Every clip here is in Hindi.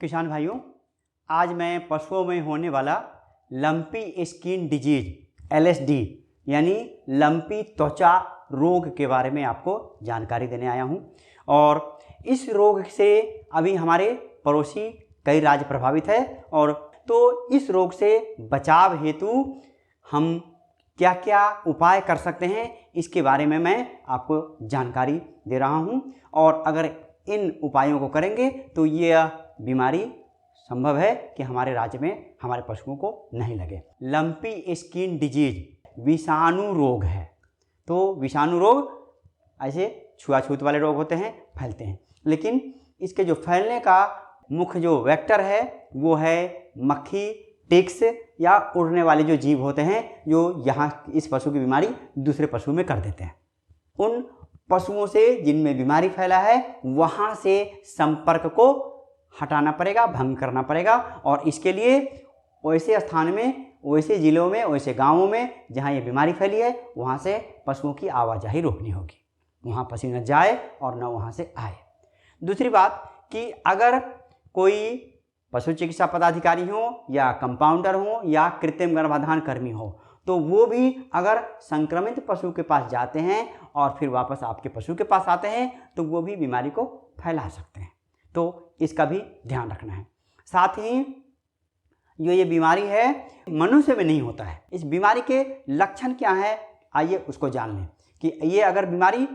किसान भाइयों, आज मैं पशुओं में होने वाला लंपी स्किन डिजीज LSD यानी लंपी त्वचा रोग के बारे में आपको जानकारी देने आया हूं। और इस रोग से अभी हमारे पड़ोसी कई राज्य प्रभावित है, और तो इस रोग से बचाव हेतु हम क्या क्या उपाय कर सकते हैं इसके बारे में मैं आपको जानकारी दे रहा हूं। और अगर इन उपायों को करेंगे तो यह बीमारी संभव है कि हमारे राज्य में हमारे पशुओं को नहीं लगे। लंपी स्किन डिजीज विषाणु रोग है। तो विषाणु रोग ऐसे छुआछूत वाले रोग होते हैं, फैलते हैं, लेकिन इसके जो फैलने का मुख्य जो वेक्टर है वो है मक्खी, टिक्स या उड़ने वाले जो जीव होते हैं जो यहाँ इस पशु की बीमारी दूसरे पशु में कर देते हैं। उन पशुओं से जिनमें बीमारी फैला है वहाँ से संपर्क को हटाना पड़ेगा, भंग करना पड़ेगा। और इसके लिए वैसे स्थान में, वैसे ज़िलों में, वैसे गांवों में जहां ये बीमारी फैली है वहां से पशुओं की आवाजाही रोकनी होगी। वहां पशु न जाए और न वहां से आए। दूसरी बात कि अगर कोई पशु चिकित्सा पदाधिकारी हो या कंपाउंडर हो या कृत्रिम गर्भाधान कर्मी हो तो वो भी अगर संक्रमित पशु के पास जाते हैं और फिर वापस आपके पशु के पास आते हैं तो वो भी बीमारी को फैला सकते हैं। तो इसका भी ध्यान रखना है। साथ ही जो ये बीमारी है मनुष्य में नहीं होता है। इस बीमारी के लक्षण क्या है आइए उसको जान लें कि ये अगर बीमारी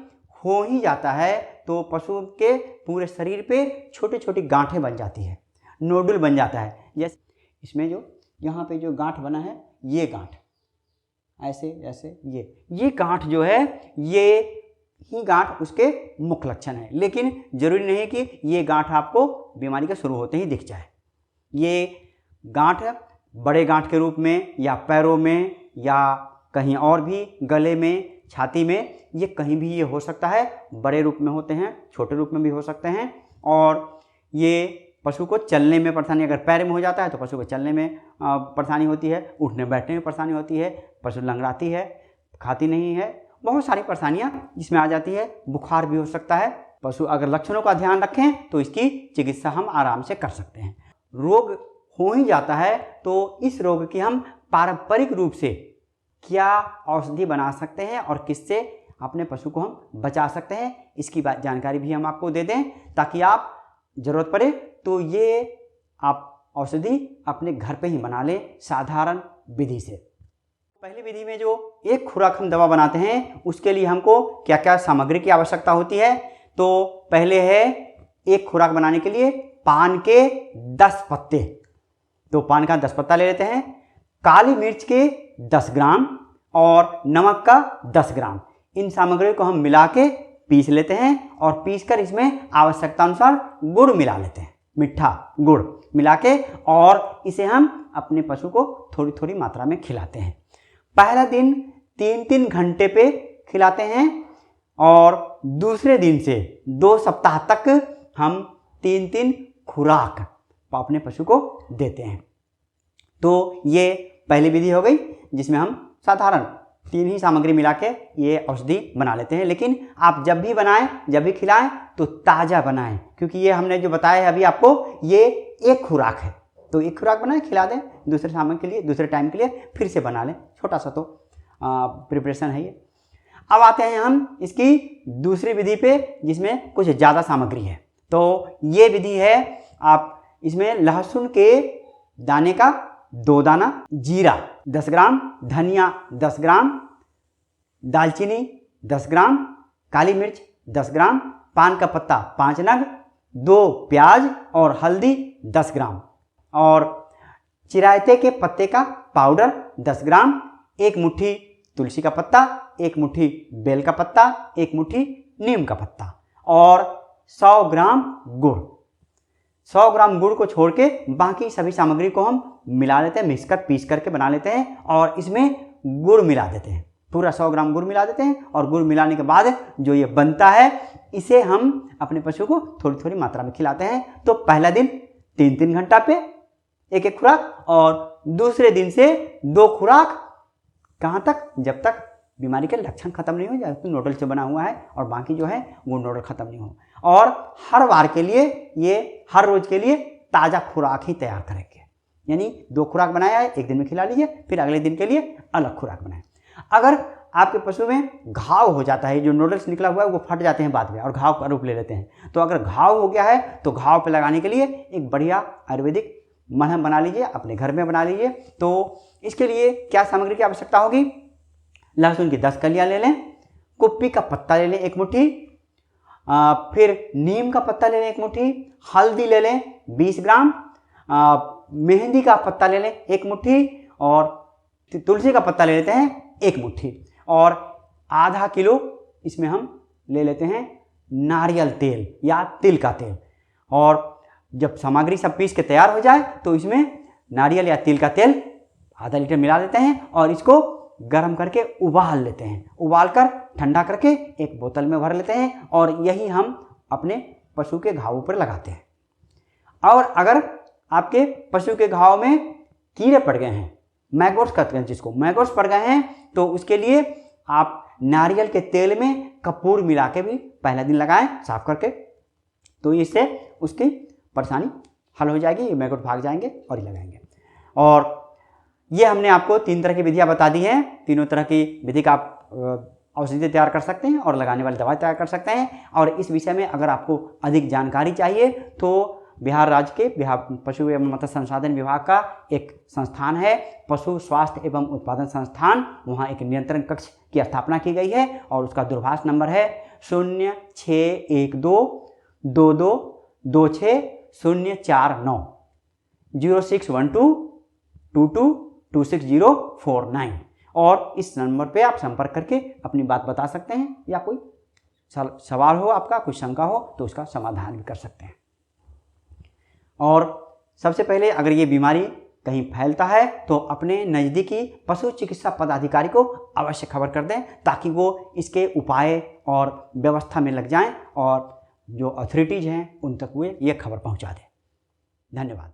हो ही जाता है तो पशु के पूरे शरीर पे छोटी छोटी गांठें बन जाती है, नोडुल बन जाता है। जैसे इसमें जो यहाँ पे जो गांठ बना है ये गांठ ऐसे ऐसे ये गांठ जो है ये ही गांठ उसके मुख्य लक्षण है। लेकिन जरूरी नहीं कि ये गांठ आपको बीमारी के शुरू होते ही दिख जाए। ये गांठ बड़े गांठ के रूप में या पैरों में या कहीं और भी, गले में, छाती में, ये कहीं भी ये हो सकता है। बड़े रूप में होते हैं, छोटे रूप में भी हो सकते हैं। और ये पशु को चलने में परेशानी, अगर पैर में हो जाता है तो पशु को चलने में परेशानी होती है, उठने बैठने में परेशानी होती है, पशु लंगड़ाती है, खाती नहीं है, बहुत सारी परेशानियां जिसमें आ जाती है। बुखार भी हो सकता है। पशु अगर लक्षणों का ध्यान रखें तो इसकी चिकित्सा हम आराम से कर सकते हैं। रोग हो ही जाता है तो इस रोग की हम पारंपरिक रूप से क्या औषधि बना सकते हैं और किससे अपने पशु को हम बचा सकते हैं इसकी जानकारी भी हम आपको दे दें, ताकि आप ज़रूरत पड़े तो ये आप औषधि अपने घर पे ही बना लें साधारण विधि से। पहली विधि में जो एक खुराक हम दवा बनाते हैं उसके लिए हमको क्या क्या सामग्री की आवश्यकता होती है। तो पहले है एक खुराक बनाने के लिए पान के 10 पत्ते। तो पान का 10 पत्ता ले लेते हैं, काली मिर्च के 10 ग्राम और नमक का 10 ग्राम। इन सामग्री को हम मिला के पीस लेते हैं और पीसकर इसमें आवश्यकता अनुसार गुड़ मिला लेते हैं, मीठा गुड़ मिला के, और इसे हम अपने पशु को थोड़ी थोड़ी मात्रा में खिलाते हैं। पहला दिन 3-3 घंटे पे खिलाते हैं और दूसरे दिन से 2 सप्ताह तक हम 3-3 खुराक अपने पशु को देते हैं। तो ये पहली विधि हो गई जिसमें हम साधारण 3 ही सामग्री मिला के ये औषधि बना लेते हैं। लेकिन आप जब भी बनाएं, जब भी खिलाएं तो ताज़ा बनाएं, क्योंकि ये हमने जो बताया है अभी आपको ये एक खुराक है। तो एक खुराक बनाएं, खिला दें, दूसरे सामान के लिए, दूसरे टाइम के लिए फिर से बना लें। छोटा सा तो प्रिपरेशन है ये। अब आते हैं हम इसकी दूसरी विधि पे जिसमें कुछ ज़्यादा सामग्री है। तो ये विधि है, आप इसमें लहसुन के दाने का 2 दाना, जीरा 10 ग्राम, धनिया 10 ग्राम, दालचीनी 10 ग्राम, काली मिर्च 10 ग्राम, पान का पत्ता 5 नग, 2 प्याज और हल्दी 10 ग्राम, और चिरायते के पत्ते का पाउडर 10 ग्राम, 1 मुट्ठी तुलसी का पत्ता, 1 मुट्ठी बेल का पत्ता, 1 मुट्ठी नीम का पत्ता और 100 ग्राम गुड़। 100 ग्राम गुड़ को छोड़ के बाकी सभी सामग्री को हम मिला लेते हैं, मिक्स कर पीस करके बना लेते हैं और इसमें गुड़ मिला देते हैं। पूरा 100 ग्राम गुड़ मिला देते हैं और गुड़ मिलाने के बाद जो ये बनता है इसे हम अपने पशु को थोड़ी थोड़ी मात्रा में खिलाते हैं। तो पहला दिन 3-3 घंटा पे एक खुराक और दूसरे दिन से 2 खुराक। कहाँ तक? जब तक बीमारी के लक्षण खत्म नहीं हो जाए, तो नोडल से बना हुआ है और बाकी जो है वो नोडल खत्म नहीं हो। और हर बार के लिए ये हर रोज के लिए ताज़ा खुराक ही तैयार करेंगे। यानी 2 खुराक बनाया है, एक दिन में खिला लीजिए, फिर अगले दिन के लिए अलग खुराक बनाएं। अगर आपके पशु में घाव हो जाता है, जो नूडल्स निकला हुआ है वो फट जाते हैं बाद में और घाव का रूप ले लेते हैं, तो अगर घाव हो गया है तो घाव पे लगाने के लिए एक बढ़िया आयुर्वेदिक मलहम बना लीजिए, अपने घर में बना लीजिए। तो इसके लिए क्या सामग्री की आवश्यकता होगी? लहसुन की 10 कलियाँ ले लें, कुप्पी का पत्ता ले लें 1 मुट्ठी, फिर नीम का पत्ता ले लें 1 मुट्ठी, हल्दी ले लें 20 ग्राम, मेहंदी का पत्ता ले लें 1 मुट्ठी और तुलसी का पत्ता ले लेते हैं 1 मुट्ठी और आधा किलो इसमें हम ले लेते हैं नारियल तेल या तिल का तेल। और जब सामग्री सब पीस के तैयार हो जाए तो इसमें नारियल या तिल का तेल आधा लीटर मिला देते हैं और इसको गर्म करके उबाल लेते हैं। उबाल कर ठंडा करके एक बोतल में भर लेते हैं और यही हम अपने पशु के घावों पर लगाते हैं। और अगर आपके पशु के घाव में कीड़े पड़ गए हैं, मैगोट्स कहते हैं जिसको, मैगोट्स पड़ गए हैं, तो उसके लिए आप नारियल के तेल में कपूर मिला के भी पहले दिन लगाएं साफ करके, तो इससे उसकी परेशानी हल हो जाएगी, ये मैगोट भाग जाएंगे और ये लगाएंगे। और ये हमने आपको 3 तरह की विधियां बता दी हैं। तीनों तरह की विधि का आप औषधि तैयार कर सकते हैं और लगाने वाली दवाई तैयार कर सकते हैं। और इस विषय में अगर आपको अधिक जानकारी चाहिए तो बिहार राज्य के बिहार पशु एवं मत्स्य संसाधन विभाग का एक संस्थान है, पशु स्वास्थ्य एवं उत्पादन संस्थान, वहाँ एक नियंत्रण कक्ष की स्थापना की गई है और उसका दूरभाष नंबर है 0612 22 26 049 0612 22 26049। और इस नंबर पे आप संपर्क करके अपनी बात बता सकते हैं या कोई सवाल हो आपका, कोई शंका हो तो उसका समाधान भी कर सकते हैं। और सबसे पहले अगर ये बीमारी कहीं फैलता है तो अपने नज़दीकी पशु चिकित्सा पदाधिकारी को अवश्य खबर कर दें ताकि वो इसके उपाय और व्यवस्था में लग जाएं और जो अथॉरिटीज़ हैं उन तक वे ये खबर पहुंचा दें। धन्यवाद।